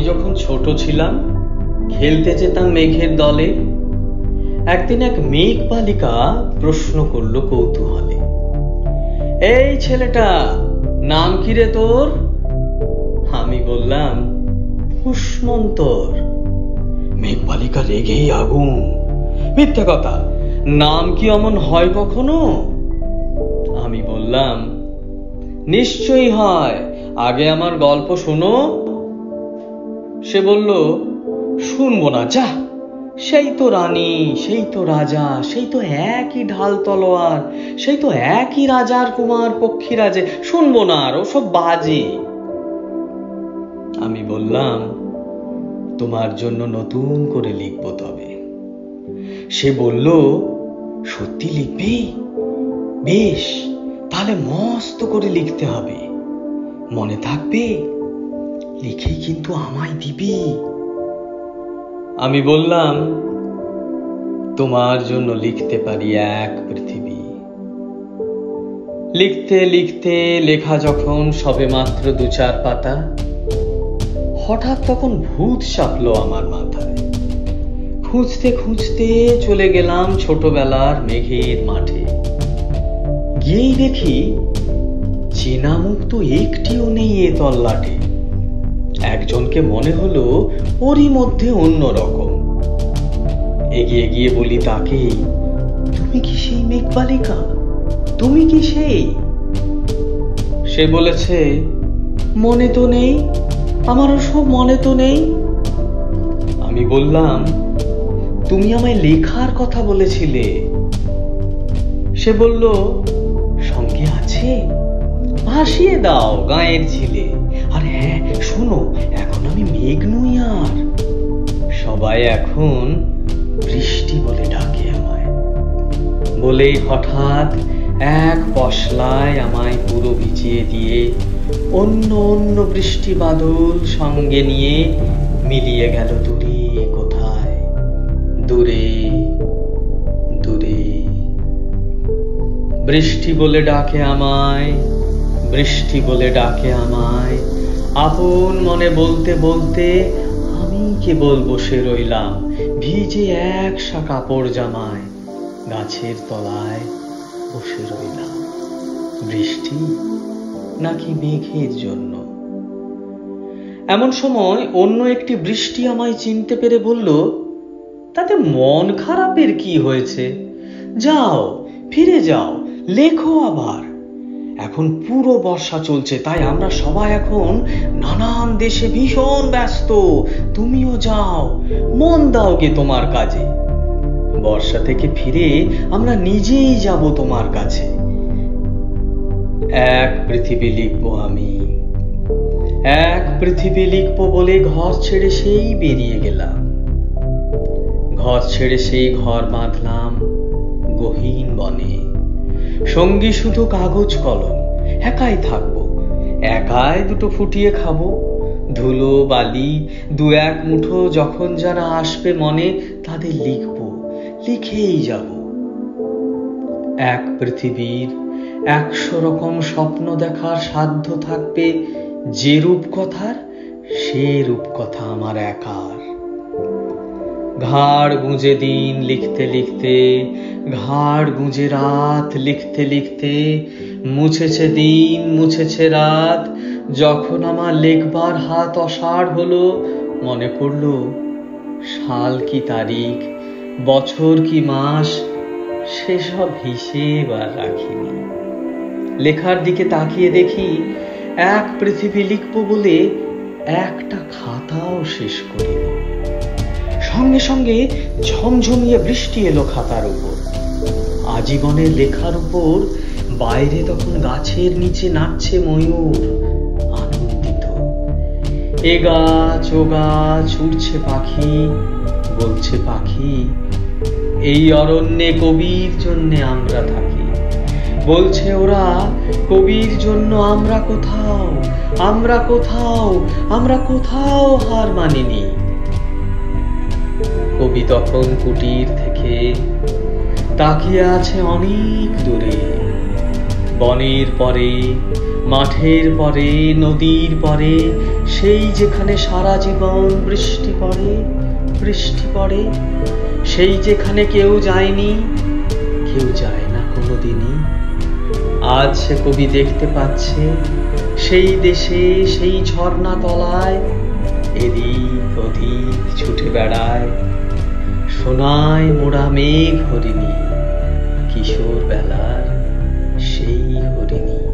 যখন ছোট ছিলাম খেলতে যেতাম মেঘের দলে। একদিন এক মেঘ বালিকা প্রশ্ন করলো কৌতূহলে, এই ছেলেটা, নাম কি রে তোর? আমি বললাম, পুষ্মন্তর। মেঘ বালিকা রেগেই আগুন, মিথ্যে কথা, নাম কি অমন হয় কখনো? আমি বললাম, নিশ্চয়ই হয়, আগে আমার গল্প শোনো। সে বলল, শুনবো না, যা, সেই তো রানী, সেই তো রাজা, সেই তো একই ঢাল তলোয়ার, সেই তো একই রাজার কুমার পক্ষীরাজে, শুনবো না আর, ওসব বাজে। আমি বললাম, তোমার জন্য নতুন করে লিখবো তবে। সে বলল, সত্যি লিখবি? বেশ, তাহলে মস্ত করে লিখতে হবে, মনে থাকবে, লিখেই কিন্তু আমায় দিবি। আমি বললাম, তোমার জন্য লিখতে পারি এক পৃথিবী। লিখতে লিখতে লেখা যখন সবে মাত্র 2-4 পাতা, হঠাৎ তখন ভূত চাপলো আমার মাথায়। খুঁজতে খুঁজতে চলে গেলাম ছোটবেলার মেঘের মাঠে। গিয়েই দেখি চেনা মুখ তো একটিও নেই এ তল্লাটে। একজনকে মনে হলো ওরই মধ্যে অন্য রকম। এগিয়ে গিয়ে বলি তাকে, তুমি কি সেই মেঘ বালিকা? তুমি কি সেই? সে বলেছে, মনে তো নেই, আমারও সব মনে তো নেই। আমি বললাম, তুমি আমায় লেখার কথা বলেছিলে। সে বলল, সঙ্গে আছে, ভাসিয়ে দাও গায়ের ঝিলে। আর হ্যাঁ শোনো, এখন আমি মেঘ নই আর, সবাই এখন বৃষ্টি বলে ডাকে আমায়। বলেই হঠাৎ এক পশলায় আমায় পুরো ভিজিয়ে দিয়ে অন্য অন্য বৃষ্টি বাদল সঙ্গে নিয়ে মিলিয়ে গেল দূরে কোথায়, দূরে দূরে। বৃষ্টি বলে ডাকে আমায়, বৃষ্টি বলে ডাকে আমায়, আপন মনে বলতে বলতে আমি কেবল বসে রইলাম ভিজে একসা কাপড় জামায়, গাছের তলায় বসে রইলাম। বৃষ্টি নাকি মেঘের জন্য? এমন সময় অন্য একটি বৃষ্টি আমায় চিনতে পেরে বলল, তাতে মন খারাপের কি হয়েছে? যাও, ফিরে যাও, লেখো আবার। এখন পুরো বর্ষা চলছে, তাই আমরা সবাই এখন নানান দেশে ভীষণ ব্যস্ত। তুমিও যাও, মন দাও গে তোমার কাজে। বর্ষা থেকে ফিরে আমরা নিজেই যাব তোমার কাছে। এক পৃথিবী লিখবো আমি, এক পৃথিবী লিখবো বলে ঘর ছেড়ে সেই বেরিয়ে গেলাম। ঘর ছেড়ে সেই ঘর বাঁধলাম গহীন বনে। সঙ্গী শুধু কাগজ কলম, একাই থাকবো, একাই দুটো ফুটিয়ে খাবো। ধুলো বালি 2-1 মুঠো যখন যারা আসবে মনে, তাদের লিখবো, লিখেই যাব। এক পৃথিবীর 100 রকম স্বপ্ন দেখার সাধ্য থাকবে যে রূপকথার, সে রূপকথা আমার একার। ঘাড় গুঁজে দিন লিখতে লিখতে, ঘাড় গুঁজে রাত লিখতে লিখতে, মুছেছে দিন মুছেছে রাত। যখন আমার লেখবার হাত অসাড় হলো, মনে পড়লো সাল কি তারিখ, বছর কি মাস, সেসব হিসেব আর রাখিনি। লেখার দিকে তাকিয়ে দেখি এক পৃথিবী লিখবো বলে একটা খাতাও শেষ করিনি। সঙ্গে সঙ্গে ঝমঝমিয়ে বৃষ্টি এলো খাতার উপর। আজীবনের লেখার উপর বাইরে তখন গাছের নিচে নাচছে ময়ূর, আনন্দিত। এ গাছ ও গাছ উড়ছে পাখি, বলছে পাখি, এই অরণ্যে কবির জন্য আমরা থাকি। বলছে ওরা, কবির জন্য আমরা কোথাও, আমরা কোথাও, আমরা কোথাও হার মানিনি। কবি তখন কুটির থেকে তাকিয়ে আছে অনেক দূরে, বনের পরে মাঠের পরে নদীর পরে সেই যেখানে সারা জীবন বৃষ্টি পড়ে, বৃষ্টি পড়ে, সেই যেখানে কেউ যায়নি, কেউ যায় না কোনোদিনই। আজ সে কবি দেখতে পাচ্ছে সেই দেশে সেই ঝর্ণা তলায় এদিক ওদিক ছুটে বেড়ায় সোনায় মোড়া মেঘ হরিণী, কিশোর বেলার সেই হরিণী।